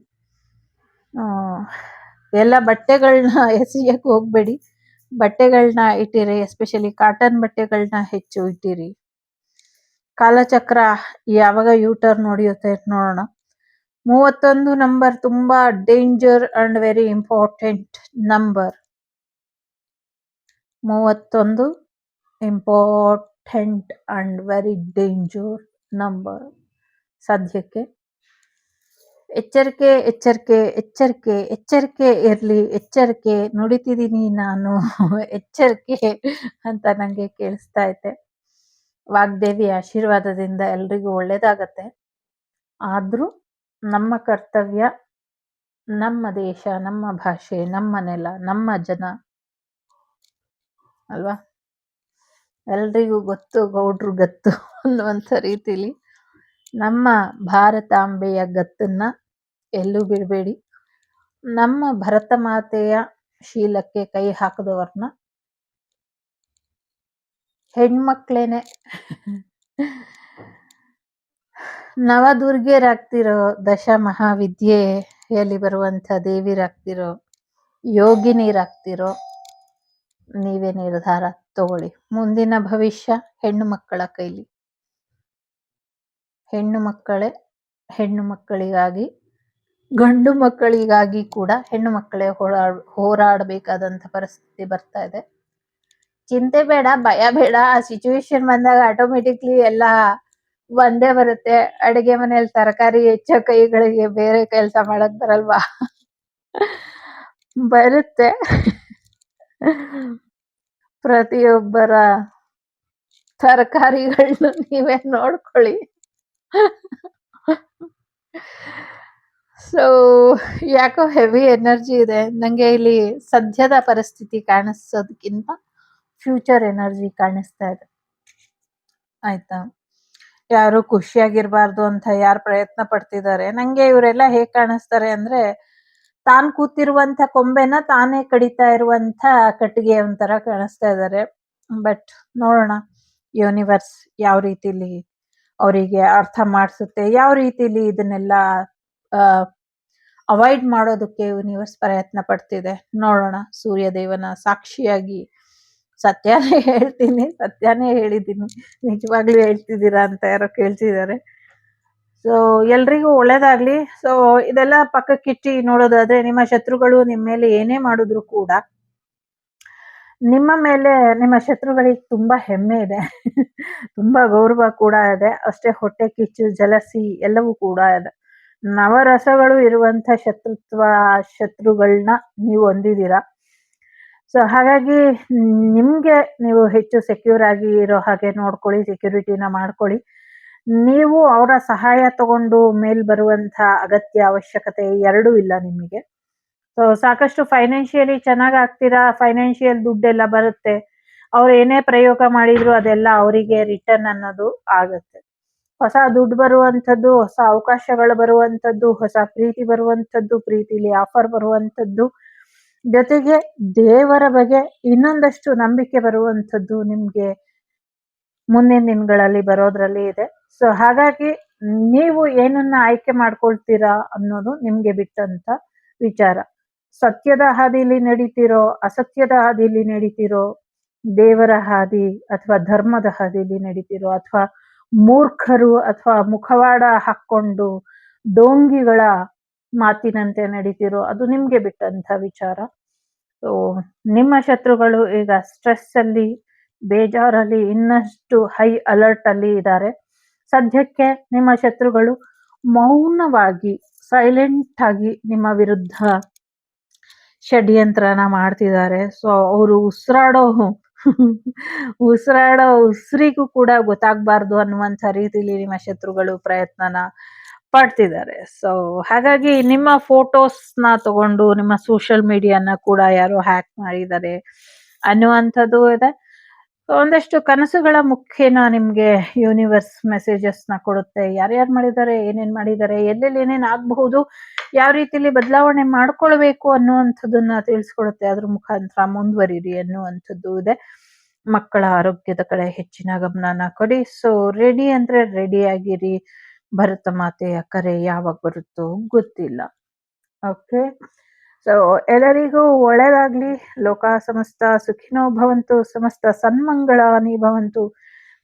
ಎಲ್ಲ ಬಟ್ಟೆಗಳನ್ನ ಎಸೆಯಕ್ಕೆ ಹೋಗ್ಬೇಡಿ. ಬಟ್ಟೆಗಳನ್ನ ಇಟ್ಟಿರಿ, ಎಸ್ಪೆಷಲಿ ಕಾಟನ್ ಬಟ್ಟೆಗಳನ್ನ ಹೆಚ್ಚು ಇಟ್ಟಿರಿ. ಕಾಲಚಕ್ರ ಯಾವಾಗ ಯೂಟರ್ನ್ ಹೊಡೆಯುತ್ತೆ ನೋಡೋಣ. 31 ನಂಬರ್ ತುಂಬಾ danger and very important number. 31 important and very danger number. ಸದ್ಯಕ್ಕೆ. ಎಚ್ಚರಿಕೆ ಎಚ್ಚರಿಕೆ ಎಚ್ಚರಿಕೆ ಎಚ್ಚರಿಕೆ ಇರ್ಲಿ, ಎಚ್ಚರಿಕೆ ನುಡಿತಿದ್ದೀನಿ ನಾನು ಎಚ್ಚರಿಕೆ ಅಂತ ನಂಗೆ ಕೇಳಿಸ್ತಾ ಐತೆ. ವಾಗ್ದೇವಿ ಆಶೀರ್ವಾದದಿಂದ ಎಲ್ರಿಗೂ ಒಳ್ಳೇದಾಗತ್ತೆ. ಆದ್ರೂ ನಮ್ಮ ಕರ್ತವ್ಯ, ನಮ್ಮ ದೇಶ, ನಮ್ಮ ಭಾಷೆ, ನಮ್ಮ ನೆಲ, ನಮ್ಮ ಜನ ಅಲ್ವಾ, ಎಲ್ರಿಗೂ ಗೊತ್ತು ಗೌಡ್ರು ಗತ್ತು ಅನ್ನುವಂಥ ರೀತಿಲಿ ನಮ್ಮ ಭಾರತಾಂಬೆಯ ಗತ್ತನ್ನ ಎಲ್ಲೂ ಬಿಡಬೇಡಿ. ನಮ್ಮ ಭರತ ಮಾತೆಯ ಶೀಲಕ್ಕೆ ಕೈ ಹಾಕದವ್ರನ್ನ ಹೆಣ್ಮಕ್ಳೇನೆ ನವದುರ್ಗೆಯರಾಗ್ತಿರೋ, ದಶ ಮಹಾವಿದ್ಯೆಯಲ್ಲಿ ಬರುವಂಥ ದೇವಿರಾಗ್ತಿರೋ, ಯೋಗಿನಿರಾಗ್ತಿರೋ, ನೀವೇ ನಿರ್ಧಾರ ತಗೊಳ್ಳಿ. ಮುಂದಿನ ಭವಿಷ್ಯ ಹೆಣ್ಣು ಮಕ್ಕಳ ಕೈಲಿ. ಹೆಣ್ಣು ಮಕ್ಕಳೇ ಹೆಣ್ಣು ಮಕ್ಕಳಿಗಾಗಿ, ಗಂಡು ಮಕ್ಕಳಿಗಾಗಿ ಕೂಡ ಹೆಣ್ಣು ಮಕ್ಕಳೇ ಹೋರಾಡಬೇಕಾದಂಥ ಪರಿಸ್ಥಿತಿ ಬರ್ತಾ ಇದೆ. ಚಿಂತೆ ಬೇಡ, ಭಯ ಬೇಡ. ಆ ಸಿಚುವೇಶನ್ ಬಂದಾಗ ಆಟೋಮೆಟಿಕ್ಲಿ ಎಲ್ಲ ಒಂದೇ ಬರುತ್ತೆ. ಅಡಿಗೆ ಮನೆಯಲ್ಲಿ ತರಕಾರಿ ಹೆಚ್ಚೋ ಕೈಗಳಿಗೆ ಬೇರೆ ಕೆಲಸ ಮಾಡಕ್ ಬರಲ್ವಾ? ಬರುತ್ತೆ. ಪ್ರತಿಯೊಬ್ಬರ ತರಕಾರಿಗಳನ್ನ ನೀವೇ ನೋಡ್ಕೊಳ್ಳಿ. ಸೊ ಯಾಕೋ ಹೆವಿ ಎನರ್ಜಿ ಇದೆ ನಂಗೆ ಇಲ್ಲಿ. ಸದ್ಯದ ಪರಿಸ್ಥಿತಿ ಕಾಣಿಸೋದಕ್ಕಿಂತ ಫ್ಯೂಚರ್ ಎನರ್ಜಿ ಕಾಣಿಸ್ತಾ ಇದೆ. ಆಯ್ತಾ, ಯಾರು ಖುಷಿಯಾಗಿರ್ಬಾರ್ದು ಅಂತ ಯಾರು ಪ್ರಯತ್ನ ಪಡ್ತಿದ್ದಾರೆ, ನಂಗೆ ಇವರೆಲ್ಲ ಹೇಗ್ ಕಾಣಿಸ್ತಾರೆ ಅಂದ್ರೆ, ತಾನ್ ಕೂತಿರುವಂತ ಕೊಂಬೆನ ತಾನೇ ಕಡಿತಾ ಇರುವಂತ ಕಟ್ಟಿಗೆ ಒಂಥರ ಕಾಣಿಸ್ತಾ ಇದ್ದಾರೆ. ಬಟ್ ನೋಡೋಣ ಯೂನಿವರ್ಸ್ ಯಾವ ರೀತಿಲಿ ಅವರಿಗೆ ಅರ್ಥ ಮಾಡಿಸುತ್ತೆ, ಯಾವ ರೀತಿಲಿ ಇದನ್ನೆಲ್ಲ ಅವಾಯ್ಡ್ ಮಾಡೋದಕ್ಕೆ ಯೂನಿವರ್ಸ್ ಪ್ರಯತ್ನ ಪಡ್ತಿದೆ. ನೋಡೋಣ. ಸೂರ್ಯದೇವನ ಸಾಕ್ಷಿಯಾಗಿ ಸತ್ಯನೇ ಹೇಳ್ತೀನಿ, ಸತ್ಯನೇ ಹೇಳಿದ್ದೀನಿ, ನಿಜವಾಗ್ಲೂ ಹೇಳ್ತಿದ್ದೀರಾ ಅಂತ ಯಾರೋ ಕೇಳ್ತಿದ್ದಾರೆ. ಸೊ ಎಲ್ರಿಗೂ ಒಳ್ಳೇದಾಗ್ಲಿ. ಸೊ ಇದೆಲ್ಲ ಪಕ್ಕಕ್ಕಿಟ್ಟು ನೋಡೋದಾದ್ರೆ, ನಿಮ್ಮ ಶತ್ರುಗಳು ನಿಮ್ಮ ಮೇಲೆ ಏನೇ ಮಾಡಿದ್ರು ಕೂಡ, ನಿಮ್ಮ ಮೇಲೆ ನಿಮ್ಮ ಶತ್ರುಗಳಿಗೆ ತುಂಬಾ ಹೆಮ್ಮೆ ಇದೆ, ತುಂಬಾ ಗೌರವ ಕೂಡ ಇದೆ, ಅಷ್ಟೇ ಹೊಟ್ಟೆ ಕಿಚ್ಚು, ಜಲಸಿ ಎಲ್ಲವೂ ಕೂಡ ಇದೆ. ನವರಸಗಳು ಇರುವಂತ ಶತ್ರುಗಳನ್ನ ನೀವು ಹೊಂದಿದ್ದೀರಾ. ಸೊ ಹಾಗಾಗಿ ನಿಮ್ಗೆ ನೀವು ಹೆಚ್ಚು ಸೆಕ್ಯೂರ್ ಆಗಿ ಇರೋ ಹಾಗೆ ನೋಡ್ಕೊಳ್ಳಿ, ಸೆಕ್ಯೂರಿಟಿನ ಮಾಡ್ಕೊಳ್ಳಿ. ನೀವು ಅವರ ಸಹಾಯ ತಗೊಂಡು ಮೇಲ್ ಬರುವಂತ ಅಗತ್ಯ ಅವಶ್ಯಕತೆ ಎರಡೂ ಇಲ್ಲ ನಿಮಗೆ. ಸೊ ಸಾಕಷ್ಟು ಫೈನಾನ್ಷಿಯಲಿ ಚೆನ್ನಾಗ್ ಆಗ್ತೀರಾ, ಫೈನಾನ್ಷಿಯಲ್ ದುಡ್ಡೆಲ್ಲ ಬರುತ್ತೆ. ಅವ್ರು ಏನೇ ಪ್ರಯೋಗ ಮಾಡಿದ್ರು ಅದೆಲ್ಲ ಅವರಿಗೆ ರಿಟರ್ನ್ ಅನ್ನೋದು ಆಗುತ್ತೆ. ಹೊಸ ದುಡ್ಡು ಬರುವಂಥದ್ದು, ಹೊಸ ಅವಕಾಶಗಳು ಬರುವಂಥದ್ದು, ಹೊಸ ಪ್ರೀತಿ ಬರುವಂಥದ್ದು, ಪ್ರೀತಿಲಿ ಆಫರ್ ಬರುವಂಥದ್ದು, ಜೊತೆಗೆ ದೇವರ ಬಗ್ಗೆ ಇನ್ನೊಂದಷ್ಟು ನಂಬಿಕೆ ಬರುವಂಥದ್ದು ನಿಮ್ಗೆ ಮುಂದಿನ ದಿನಗಳಲ್ಲಿ ಬರೋದ್ರಲ್ಲಿ ಇದೆ. ಸೊ ಹಾಗಾಗಿ ನೀವು ಏನನ್ನ ಆಯ್ಕೆ ಮಾಡ್ಕೊಳ್ತೀರಾ ಅನ್ನೋದು ನಿಮ್ಗೆ ಬಿಟ್ಟಂತ ವಿಚಾರ. ಸತ್ಯದ ಹಾದಿಲಿ ನಡೀತಿರೋ, ಅಸತ್ಯದ ಹಾದಿಲಿ ನಡೀತಿರೋ, ದೇವರ ಹಾದಿ ಅಥವಾ ಧರ್ಮದ ಹಾದಿಲಿ ನಡೀತಿರೋ, ಅಥವಾ ಮೂರ್ಖರು ಅಥವಾ ಮುಖವಾಡ ಹಾಕೊಂಡು ಡೋಂಗಿಗಳ ಮಾತಿನಂತೆ ನಡೀತಿರೋ, ಅದು ನಿಮ್ಗೆ ಬಿಟ್ಟಂತ ವಿಚಾರ. ಸೊ ನಿಮ್ಮ ಶತ್ರುಗಳು ಈಗ ಸ್ಟ್ರೆಸ್ ಅಲ್ಲಿ, ಬೇಜಾರಲ್ಲಿ, ಇನ್ನಷ್ಟು ಹೈ ಅಲರ್ಟ್ ಅಲ್ಲಿ ಇದ್ದಾರೆ. ಸದ್ಯಕ್ಕೆ ನಿಮ್ಮ ಶತ್ರುಗಳು ಮೌನವಾಗಿ, ಸೈಲೆಂಟ್ ಆಗಿ ನಿಮ್ಮ ವಿರುದ್ಧ ಷಡ್ಯಂತ್ರನ ಮಾಡ್ತಿದ್ದಾರೆ. ಸೊ ಅವರು ಉಸಿರಾಡೋ ಉಸಿರಿಗೂ ಕೂಡ ಗೊತ್ತಾಗ್ಬಾರ್ದು ಅನ್ನುವಂಥ ರೀತಿಲಿ ನಿಮ್ಮ ಶತ್ರುಗಳು ಪ್ರಯತ್ನನ ಪಡ್ತಿದ್ದಾರೆ. ಸೊ ಹಾಗಾಗಿ ನಿಮ್ಮ ಫೋಟೋಸ್ನ ತಗೊಂಡು ನಿಮ್ಮ ಸೋಷಿಯಲ್ ಮೀಡಿಯಾನ ಕೂಡ ಯಾರೋ ಹ್ಯಾಕ್ ಮಾಡಿದ್ದಾರೆ ಅನ್ನುವಂಥದ್ದು ಇದೆ. ಒಂದಷ್ಟು ಕನಸುಗಳ ಮುಖೇನ ನಿಮ್ಗೆ ಯೂನಿವರ್ಸ್ ಮೆಸೇಜಸ್ ನ ಕೊಡುತ್ತೆ. ಯಾರ್ಯಾರು ಮಾಡಿದ್ದಾರೆ, ಏನೇನ್ ಮಾಡಿದ್ದಾರೆ, ಎಲ್ಲೆಲ್ಲಿ ಏನೇನ್ ಆಗಬಹುದು, ಯಾವ ರೀತಿಲಿ ಬದಲಾವಣೆ ಮಾಡ್ಕೊಳ್ಬೇಕು ಅನ್ನುವಂಥದ್ದನ್ನ ತಿಳಿಸ್ಕೊಡುತ್ತೆ. ಅದ್ರ ಮುಖಾಂತರ ಮುಂದುವರಿರಿ ಅನ್ನುವಂಥದ್ದು ಇದೆ. ಮಕ್ಕಳ ಆರೋಗ್ಯದ ಕಡೆ ಹೆಚ್ಚಿನ ಗಮನನ ಕೊಡಿ. ಸೊ ರೆಡಿ ಅಂದ್ರೆ ರೆಡಿ ಆಗಿರಿ. ಭರತ ಮಾತೆಯ ಕರೆ ಯಾವಾಗ ಬರುತ್ತೋ ಗೊತ್ತಿಲ್ಲ. ಓಕೆ, ಸೊ ಎಲ್ಲರಿಗೂ ಒಳ್ಳೇದಾಗ್ಲಿ. ಲೋಕ ಸಮಸ್ತ ಸುಖಿನೋ ಭವಂತು, ಸಮಸ್ತ ಸನ್ಮಂಗಳಾನಿ ಭವಂತು,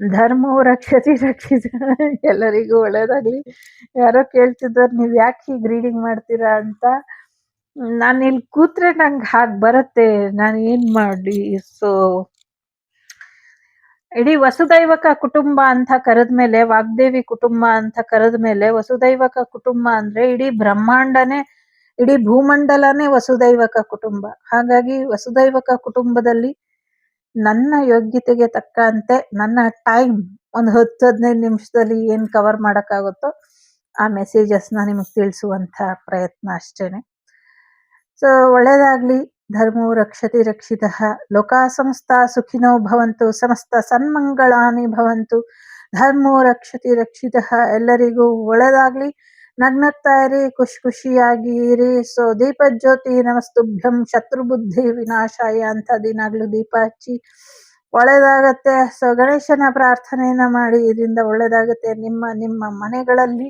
ಧರ್ಮೋ ರಕ್ಷತಿ ರಕ್ಷಿತ. ಎಲ್ಲರಿಗೂ ಒಳ್ಳೇದಾಗ್ಲಿ. ಯಾರೋ ಕೇಳ್ತಿದ್ದಾರೆ, ನೀವ್ ಯಾಕೆ ಹೀಗೆ ರೀಡಿಂಗ್ ಮಾಡ್ತೀರಾ ಅಂತ. ನಾನು ಇಲ್ಲಿ ಕೂತ್ರೆ ನಂಗೆ ಹಾಗೆ ಬರುತ್ತೆ, ನಾನು ಏನ್ ಮಾಡಿ. ಸೊ ಇಡೀ ವಸುದೈವಕ ಕುಟುಂಬ ಅಂತ ಕರೆದ್ಮೇಲೆ, ವಾಗ್ದೇವಿ ಕುಟುಂಬ ಅಂತ ಕರೆದ್ಮೇಲೆ, ವಸುದೈವಕ ಕುಟುಂಬ ಅಂದ್ರೆ ಇಡೀ ಬ್ರಹ್ಮಾಂಡನೇ, ಇಡೀ ಭೂಮಂಡಲನೇ ವಸುದೈವಕ ಕುಟುಂಬ. ಹಾಗಾಗಿ ವಸುದೈವಕ ಕುಟುಂಬದಲ್ಲಿ ನನ್ನ ಯೋಗ್ಯತೆಗೆ ತಕ್ಕಂತೆ ನನ್ನ ಟೈಮ್ ಒಂದು 10-15 ನಿಮಿಷದಲ್ಲಿ ಏನ್ ಕವರ್ ಮಾಡಕ್ಕಾಗುತ್ತೋ ಆ ಮೆಸೇಜಸ್ನ ನಿಮಗೆ ತಿಳಿಸುವಂತ ಪ್ರಯತ್ನ ಅಷ್ಟೇನೆ. ಸೊ ಒಳ್ಳೇದಾಗ್ಲಿ. ಧರ್ಮೋ ರಕ್ಷತಿ ರಕ್ಷಿತಃ, ಲೋಕಾ ಸಮಸ್ತ ಸುಖಿನೋ ಭವಂತು, ಸಮಸ್ತ ಸನ್ಮಂಗಳಾನಿ ಭವಂತು, ಧರ್ಮೋ ರಕ್ಷತಿ ರಕ್ಷಿತಃ. ಎಲ್ಲರಿಗೂ ಒಳ್ಳೇದಾಗ್ಲಿ. ನಗ್ನಗ್ತಾ ಇರಿ, ಖುಷಿಯಾಗಿ ಇರಿ. ಸೊ ದೀಪದ ಜ್ಯೋತಿ ನಮಸ್ತುಭ್ಯಂ ಶತ್ರು ಬುದ್ಧಿ ವಿನಾಶಾಯ ಅಂತ ದಿನಾಗ್ಲೂ ದೀಪ ಹಚ್ಚಿ ಒಳ್ಳೇದಾಗತ್ತೆ. ಸೊ ಗಣೇಶನ ಪ್ರಾರ್ಥನೆಯನ್ನ ಮಾಡಿ, ಇದರಿಂದ ಒಳ್ಳೇದಾಗತ್ತೆ. ನಿಮ್ಮ ನಿಮ್ಮ ಮನೆಗಳಲ್ಲಿ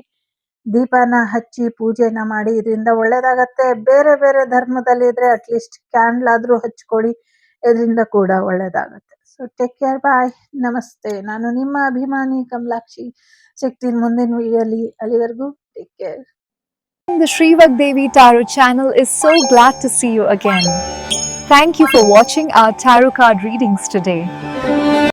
ದೀಪನ ಹಚ್ಚಿ ಪೂಜೆನ ಮಾಡಿ, ಇದರಿಂದ ಒಳ್ಳೇದಾಗತ್ತೆ. ಬೇರೆ ಬೇರೆ ಧರ್ಮದಲ್ಲಿ ಇದ್ರೆ ಅಟ್ಲೀಸ್ಟ್ ಕ್ಯಾಂಡಲ್ ಆದ್ರೂ ಹಚ್ಕೊಡಿ, ಇದರಿಂದ ಕೂಡ ಒಳ್ಳೇದಾಗತ್ತೆ. ಸೊ ಟೇಕ್ ಕೇರ್, ಬಾಯ್, ನಮಸ್ತೆ. ನಾನು ನಿಮ್ಮ ಅಭಿಮಾನಿ ಕಮಲಾಕ್ಷಿ. ಸಿಗ್ತೀನಿ ಮುಂದಿನ ವಿಡಿಯೋಲಿ. ಅಲ್ಲಿವರೆಗೂ take care. The Shrivak Devi Tarot channel is so glad to see you again. Thank you for watching our tarot card readings today.